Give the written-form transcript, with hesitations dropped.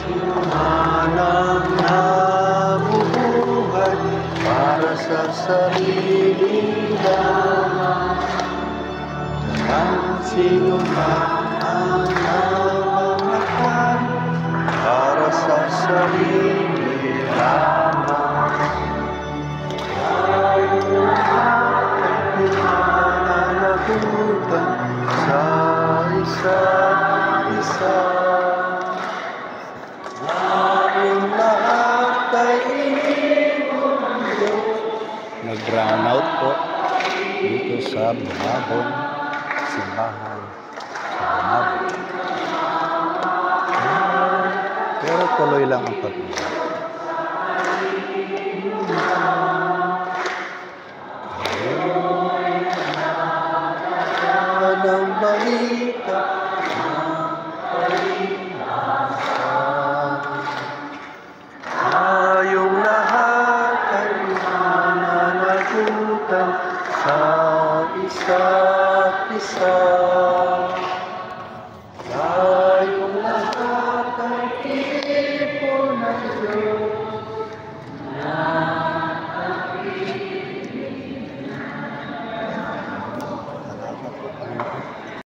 Sino man ang nabubuhay para sa sarili lamang, at sino man ang namamatay para sa sarili lamang, ay pinananagutan sa isa't isa. Ang lahat ay inimundo. Nag-drown out po dito sa Bungabon, simbahan sa Bungabon. Pero tuloy lang ang pag-uwi. Ang balita tayong lahat ay mananagutan sa isa't isa.